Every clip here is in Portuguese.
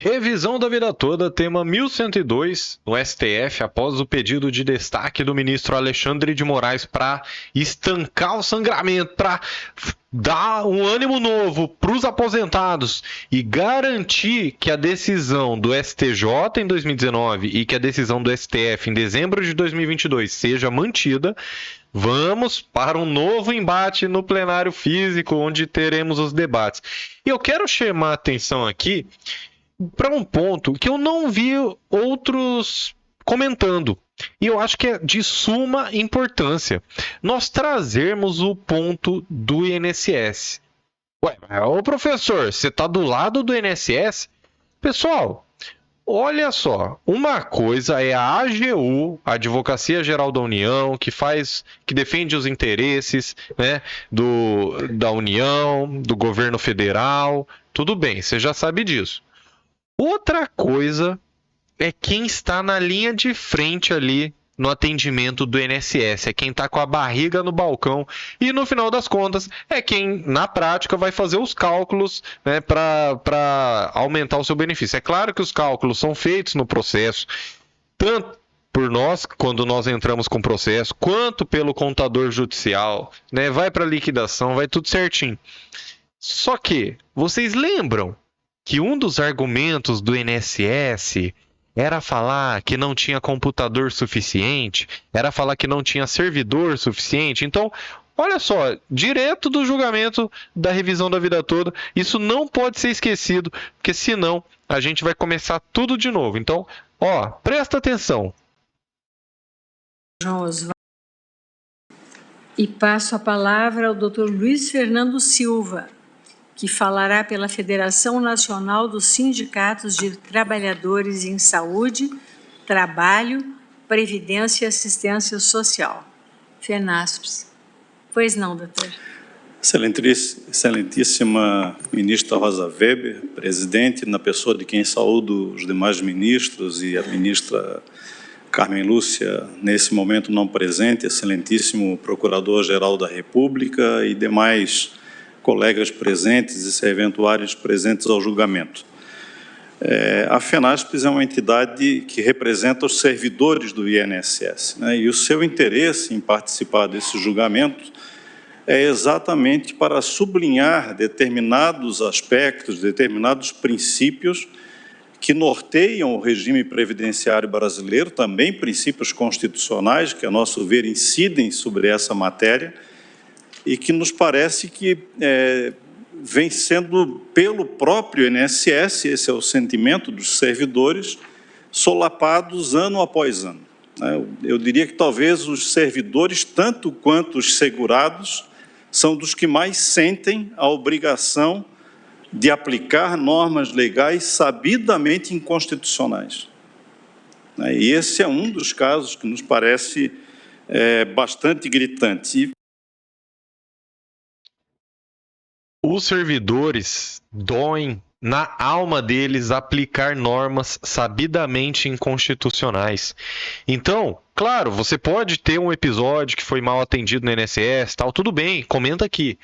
Revisão da vida toda, tema 1102, no STF, após o pedido de destaque do ministro Alexandre de Moraes para estancar o sangramento, para dar um ânimo novo para os aposentados e garantir que a decisão do STJ em 2019 e que a decisão do STF em dezembro de 2022 seja mantida. Vamos para um novo embate no plenário físico, onde teremos os debates. E eu quero chamar a atenção aqui para um ponto que eu não vi outros comentando. E eu acho que é de suma importância nós trazermos o ponto do INSS. Ué, ô professor, você está do lado do INSS? Pessoal, olha só, uma coisa é a AGU, a Advocacia Geral da União, que defende os interesses, né, da União, do governo federal. Tudo bem, você já sabe disso. Outra coisa é quem está na linha de frente ali no atendimento do INSS, é quem está com a barriga no balcão e, no final das contas, é quem, na prática, vai fazer os cálculos, né, para aumentar o seu benefício. É claro que os cálculos são feitos no processo, tanto por nós, quando nós entramos com o processo, quanto pelo contador judicial, né, vai para liquidação, vai tudo certinho. Só que, vocês lembram que um dos argumentos do INSS era falar que não tinha computador suficiente, era falar que não tinha servidor suficiente? Então, olha só, direto do julgamento da revisão da vida toda, isso não pode ser esquecido, porque senão a gente vai começar tudo de novo. Então, ó, presta atenção. João Osvaldo. E passo a palavra ao Dr. Luiz Fernando Silva, que falará pela Federação Nacional dos Sindicatos de Trabalhadores em Saúde, Trabalho, Previdência e Assistência Social. FENASPES. Pois não, doutor. Excelentíssima ministra Rosa Weber, presidente, na pessoa de quem saúdo os demais ministros e a ministra Carmen Lúcia, nesse momento não presente, excelentíssimo Procurador-Geral da República e demais colegas presentes e serventuários presentes ao julgamento. A FENASPES é uma entidade que representa os servidores do INSS, né? E o seu interesse em participar desse julgamento é exatamente para sublinhar determinados aspectos, determinados princípios que norteiam o regime previdenciário brasileiro, também princípios constitucionais que, a nosso ver, incidem sobre essa matéria, e que nos parece que vem sendo, pelo próprio INSS, esse é o sentimento dos servidores, solapados ano após ano. Eu diria que talvez os servidores, tanto quanto os segurados, são dos que mais sentem a obrigação de aplicar normas legais sabidamente inconstitucionais. E esse é um dos casos que nos parece bastante gritante. Os servidores doem na alma deles aplicar normas sabidamente inconstitucionais. Então, claro, você pode ter um episódio que foi mal atendido no INSS, tal, tudo bem, comenta aqui.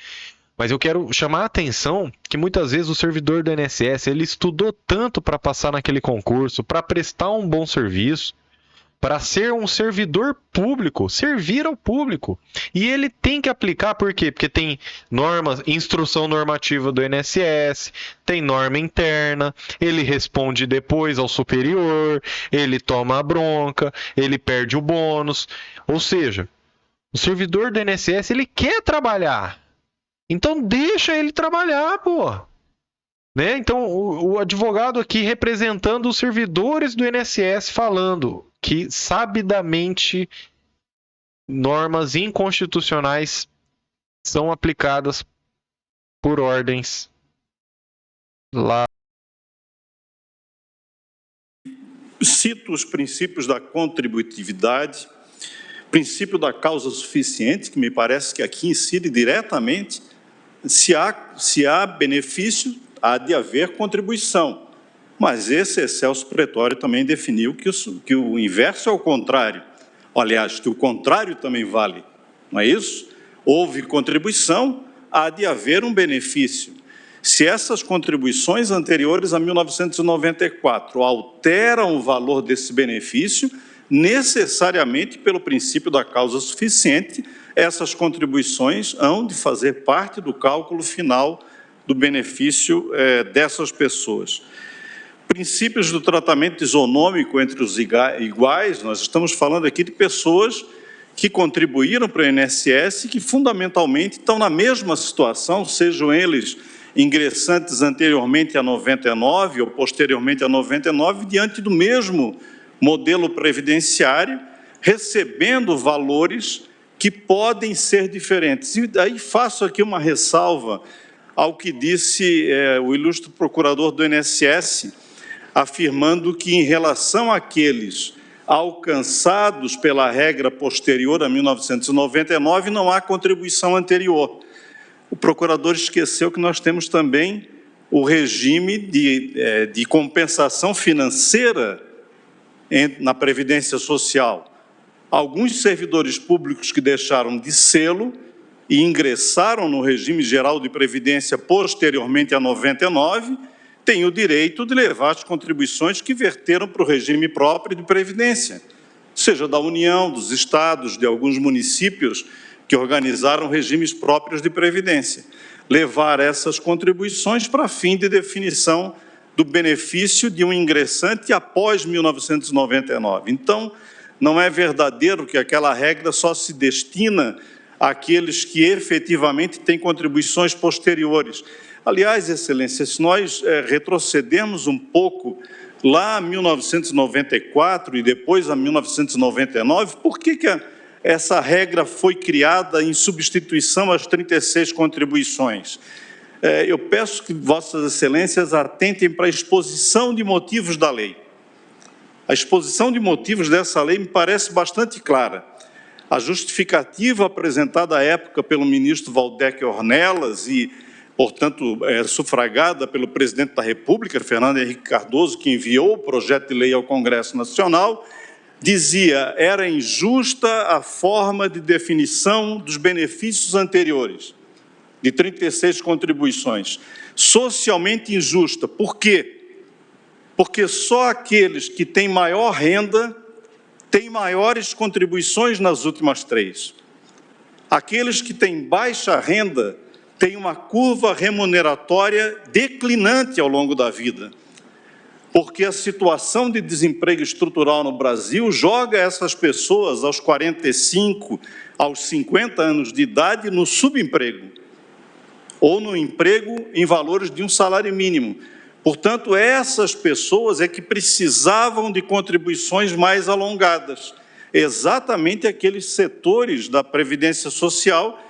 Mas eu quero chamar a atenção que muitas vezes o servidor do INSS, ele estudou tanto para passar naquele concurso, para prestar um bom serviço, para ser um servidor público, servir ao público. E ele tem que aplicar, por quê? Porque tem normas, instrução normativa do INSS, tem norma interna, ele responde depois ao superior, ele toma a bronca, ele perde o bônus. Ou seja, o servidor do INSS, ele quer trabalhar. Então deixa ele trabalhar, pô. Né? Então o advogado aqui representando os servidores do INSS falando que sabidamente normas inconstitucionais são aplicadas por ordens lá. Cito os princípios da contributividade, princípio da causa suficiente, que me parece que aqui incide diretamente. Se há benefício, há de haver contribuição. Mas esse excelso pretório também definiu que o inverso é o contrário. Aliás, que o contrário também vale, não é isso? Houve contribuição, há de haver um benefício. Se essas contribuições anteriores a 1994 alteram o valor desse benefício, necessariamente, pelo princípio da causa suficiente, essas contribuições hão de fazer parte do cálculo final do benefício dessas pessoas. Princípios do tratamento isonômico entre os iguais, nós estamos falando aqui de pessoas que contribuíram para o INSS e que fundamentalmente estão na mesma situação, sejam eles ingressantes anteriormente a 99 ou posteriormente a 99, diante do mesmo modelo previdenciário, recebendo valores que podem ser diferentes. E daí faço aqui uma ressalva ao que disse o ilustre procurador do INSS, afirmando que, em relação àqueles alcançados pela regra posterior a 1999, não há contribuição anterior. O procurador esqueceu que nós temos também o regime de compensação financeira na Previdência Social. Alguns servidores públicos que deixaram de sê-lo e ingressaram no regime geral de previdência posteriormente a 99, têm o direito de levar as contribuições que verteram para o regime próprio de previdência, seja da União, dos estados, de alguns municípios que organizaram regimes próprios de previdência. Levar essas contribuições para fim de definição do benefício de um ingressante após 1999. Então, não é verdadeiro que aquela regra só se destina àqueles que efetivamente têm contribuições posteriores. Aliás, Excelência, se nós retrocedermos um pouco lá a 1994 e depois a 1999, por que essa regra foi criada em substituição às 36 contribuições? Eu peço que Vossas Excelências atentem para a exposição de motivos da lei. A exposição de motivos dessa lei me parece bastante clara. A justificativa apresentada à época pelo ministro Valdec Ornelas e, portanto, sufragada pelo presidente da República, Fernando Henrique Cardoso, que enviou o projeto de lei ao Congresso Nacional, dizia: era injusta a forma de definição dos benefícios anteriores, de 36 contribuições. Socialmente injusta. Por quê? Porque só aqueles que têm maior renda têm maiores contribuições nas últimas 3. Aqueles que têm baixa renda têm uma curva remuneratória declinante ao longo da vida, porque a situação de desemprego estrutural no Brasil joga essas pessoas aos 45, aos 50 anos de idade no subemprego, ou no emprego em valores de um salário mínimo. Portanto, essas pessoas é que precisavam de contribuições mais alongadas, exatamente aqueles setores da Previdência Social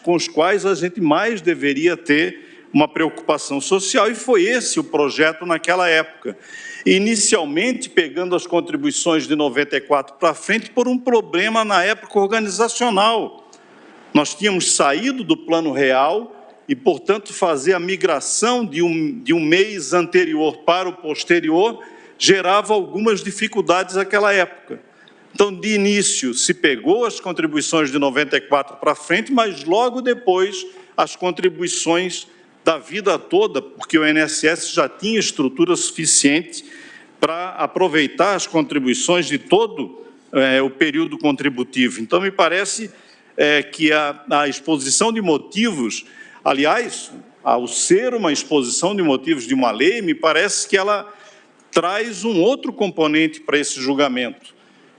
com os quais a gente mais deveria ter uma preocupação social, e foi esse o projeto naquela época. Inicialmente, pegando as contribuições de 94 para frente, por um problema na época organizacional. Nós tínhamos saído do Plano Real e, portanto, fazer a migração de um mês anterior para o posterior gerava algumas dificuldades naquela época. Então, de início, se pegou as contribuições de 94 para frente, mas logo depois as contribuições da vida toda, porque o INSS já tinha estrutura suficiente para aproveitar as contribuições de todo o período contributivo. Então, me parece que a exposição de motivos, aliás, ao ser uma exposição de motivos de uma lei, me parece que ela traz um outro componente para esse julgamento,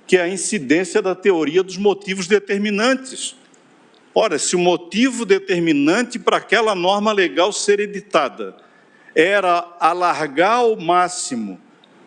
que é a incidência da teoria dos motivos determinantes. Ora, se o motivo determinante para aquela norma legal ser editada era alargar ao máximo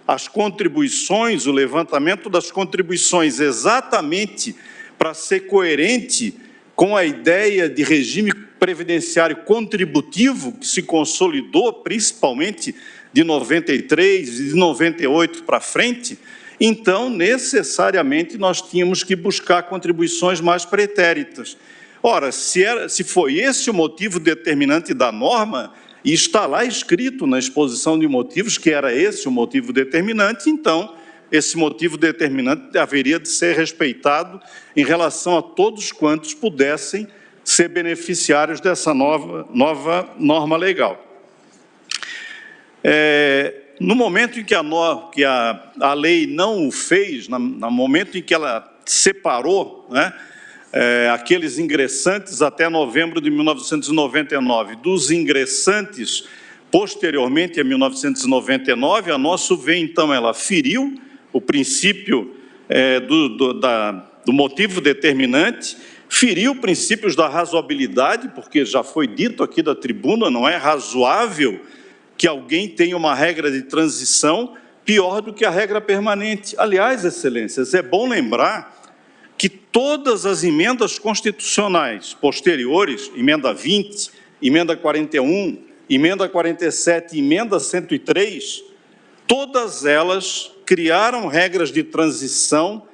as contribuições, o levantamento das contribuições, exatamente para ser coerente com a ideia de regime previdenciário contributivo, que se consolidou principalmente de 93 e de 98 para frente, então, necessariamente, nós tínhamos que buscar contribuições mais pretéritas. Ora, se foi esse o motivo determinante da norma, e está lá escrito na exposição de motivos que era esse o motivo determinante, então, esse motivo determinante haveria de ser respeitado em relação a todos quantos pudessem ser beneficiários dessa nova norma legal. No momento em que a lei não o fez, no momento em que ela separou, né, aqueles ingressantes até novembro de 1999 dos ingressantes posteriormente a 1999, a nosso ver, então, ela feriu o princípio do motivo determinante, feriu princípios da razoabilidade, porque já foi dito aqui da tribuna, não é razoável que alguém tenha uma regra de transição pior do que a regra permanente. Aliás, excelências, é bom lembrar que todas as emendas constitucionais posteriores, emenda 20, emenda 41, emenda 47 e emenda 103, todas elas criaram regras de transição,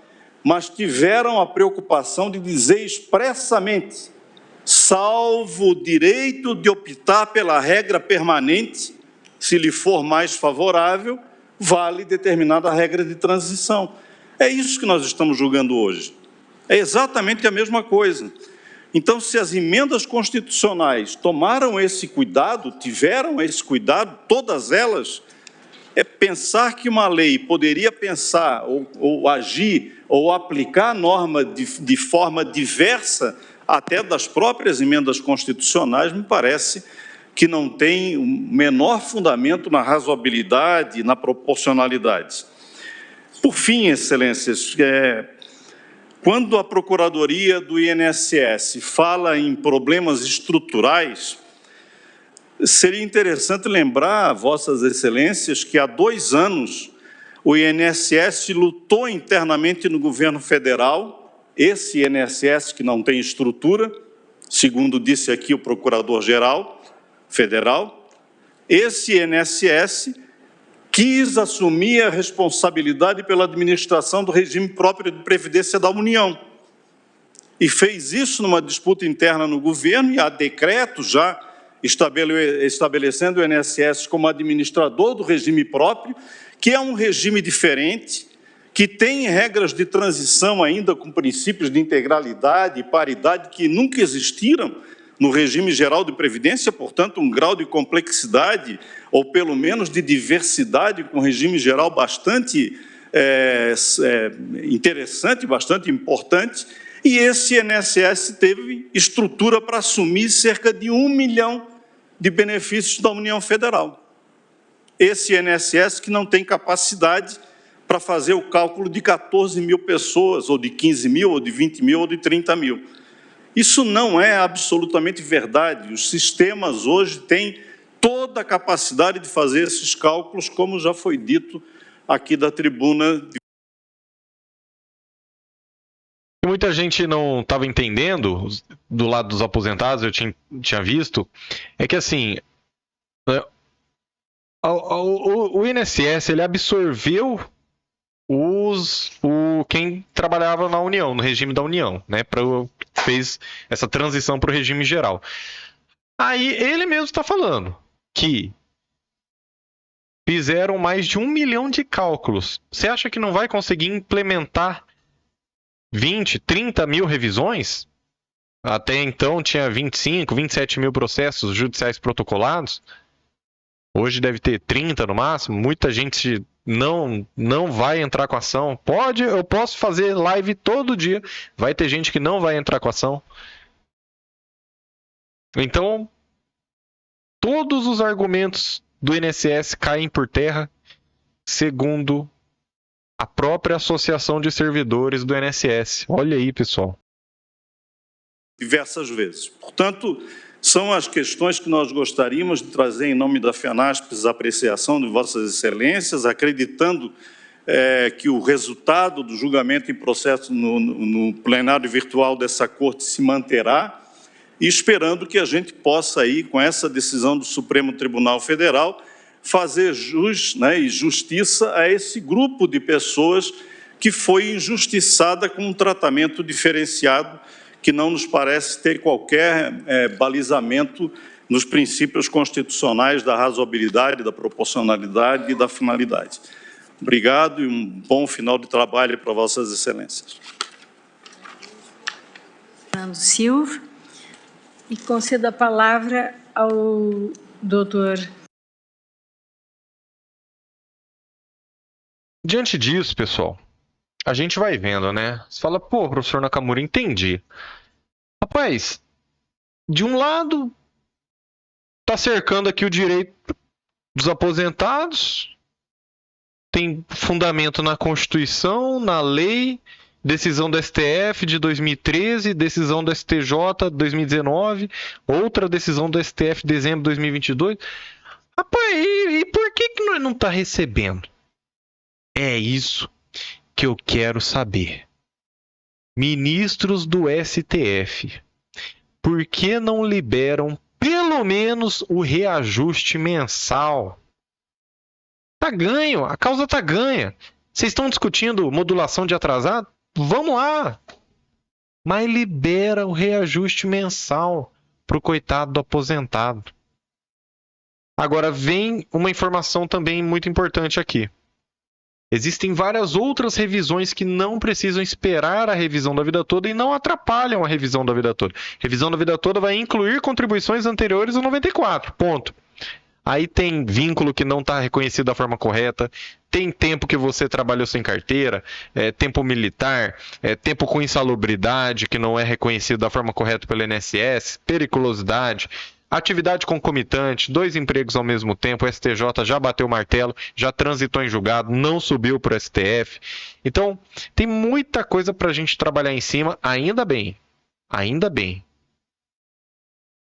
mas tiveram a preocupação de dizer expressamente, salvo o direito de optar pela regra permanente, se lhe for mais favorável, vale determinada regra de transição. É isso que nós estamos julgando hoje. É exatamente a mesma coisa. Então, se as emendas constitucionais tomaram esse cuidado, tiveram esse cuidado, todas elas, é pensar que uma lei poderia pensar ou agir ou aplicar a norma de forma diversa até das próprias emendas constitucionais, me parece que não tem o menor fundamento na razoabilidade e na proporcionalidade. Por fim, excelências, quando a Procuradoria do INSS fala em problemas estruturais, seria interessante lembrar a vossas excelências que há 2 anos o INSS lutou internamente no governo federal, esse INSS que não tem estrutura, segundo disse aqui o Procurador-Geral Federal, esse INSS quis assumir a responsabilidade pela administração do regime próprio de previdência da União. E fez isso numa disputa interna no governo, e há decreto já estabelecendo o INSS como administrador do regime próprio, que é um regime diferente, que tem regras de transição ainda com princípios de integralidade e paridade que nunca existiram no regime geral de previdência, portanto, um grau de complexidade, ou pelo menos de diversidade, com o regime geral bastante interessante, bastante importante, e esse INSS teve estrutura para assumir cerca de 1 milhão de benefícios da União Federal. Esse INSS que não tem capacidade para fazer o cálculo de 14 mil pessoas, ou de 15 mil, ou de 20 mil, ou de 30 mil. Isso não é absolutamente verdade. Os sistemas hoje têm toda a capacidade de fazer esses cálculos, como já foi dito aqui da tribuna. Muita gente não estava entendendo, do lado dos aposentados, eu tinha visto, é que assim, o INSS ele absorveu quem trabalhava na União, no regime da União, né, fez essa transição para o regime geral. Aí ele mesmo está falando que fizeram mais de 1 milhão de cálculos. Você acha que não vai conseguir implementar 20, 30 mil revisões? Até então tinha 25, 27 mil processos judiciais protocolados. Hoje deve ter 30 no máximo. Muita gente não vai entrar com ação. Eu posso fazer live todo dia. Vai ter gente que não vai entrar com ação. Então, todos os argumentos do INSS caem por terra, segundo a própria Associação de Servidores do INSS. Olha aí, pessoal. Diversas vezes. Portanto, são as questões que nós gostaríamos de trazer em nome da FENASPES a apreciação de vossas excelências, acreditando que o resultado do julgamento em processo no plenário virtual dessa Corte se manterá, e esperando que a gente possa aí, com essa decisão do Supremo Tribunal Federal, fazer jus, né, e justiça a esse grupo de pessoas que foi injustiçada com um tratamento diferenciado que não nos parece ter qualquer balizamento nos princípios constitucionais da razoabilidade, da proporcionalidade e da finalidade. Obrigado e um bom final de trabalho para vossas excelências. Fernando Silva. E concedo a palavra ao doutor. Diante disso, pessoal, a gente vai vendo, né? Você fala, pô, professor Nakamura, entendi. Rapaz, de um lado, tá cercando aqui o direito dos aposentados, tem fundamento na Constituição, na lei, decisão do STF de 2013, decisão do STJ de 2019, outra decisão do STF de dezembro de 2022. Rapaz, e por que nós não tá recebendo? É isso que eu quero saber. Ministros do STF, por que não liberam pelo menos o reajuste mensal? Tá ganho, a causa tá ganha. Vocês estão discutindo modulação de atrasado? Vamos lá. Mas libera o reajuste mensal pro coitado do aposentado. Agora vem uma informação também muito importante aqui. Existem várias outras revisões que não precisam esperar a revisão da vida toda e não atrapalham a revisão da vida toda. Revisão da vida toda vai incluir contribuições anteriores ao 94, ponto. Aí tem vínculo que não está reconhecido da forma correta, tem tempo que você trabalhou sem carteira, tempo militar, tempo com insalubridade que não é reconhecido da forma correta pelo INSS, periculosidade, atividade concomitante, 2 empregos ao mesmo tempo, o STJ já bateu o martelo, já transitou em julgado, não subiu para o STF. Então, tem muita coisa para a gente trabalhar em cima, ainda bem. Ainda bem.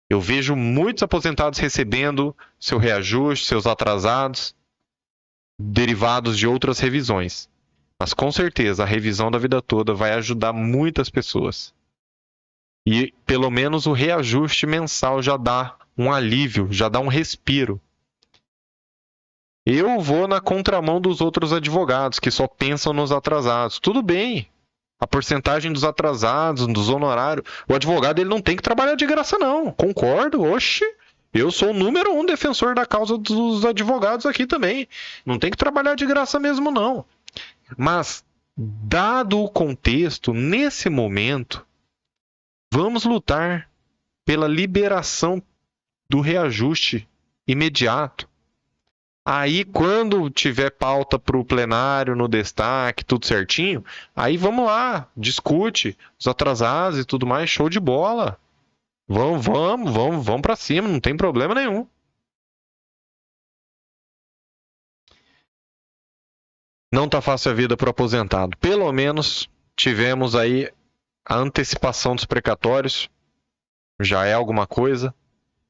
Eu vejo muitos aposentados recebendo seu reajuste, seus atrasados, derivados de outras revisões. Mas com certeza a revisão da vida toda vai ajudar muitas pessoas. E pelo menos o reajuste mensal já dá um alívio, já dá um respiro. Eu vou na contramão dos outros advogados que só pensam nos atrasados. Tudo bem. A porcentagem dos atrasados, dos honorários. O advogado ele não tem que trabalhar de graça, não. Concordo, oxe. Eu sou o número 1 defensor da causa dos advogados aqui também. Não tem que trabalhar de graça mesmo, não. Mas, dado o contexto, nesse momento, vamos lutar pela liberação do reajuste imediato. Aí, quando tiver pauta para o plenário, no destaque, tudo certinho, aí vamos lá, discute os atrasados e tudo mais, show de bola. Vamos para cima, não tem problema nenhum. Não tá fácil a vida para o aposentado. Pelo menos tivemos aí a antecipação dos precatórios, já é alguma coisa.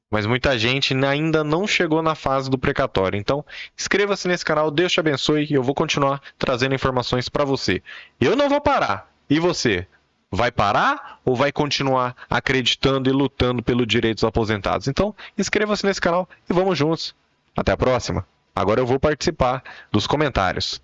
Mas muita gente ainda não chegou na fase do precatório. Então, inscreva-se nesse canal, Deus te abençoe e eu vou continuar trazendo informações para você. Eu não vou parar. E você? Vai parar ou vai continuar acreditando e lutando pelo direito dos aposentados? Então, inscreva-se nesse canal e vamos juntos. Até a próxima. Agora eu vou participar dos comentários.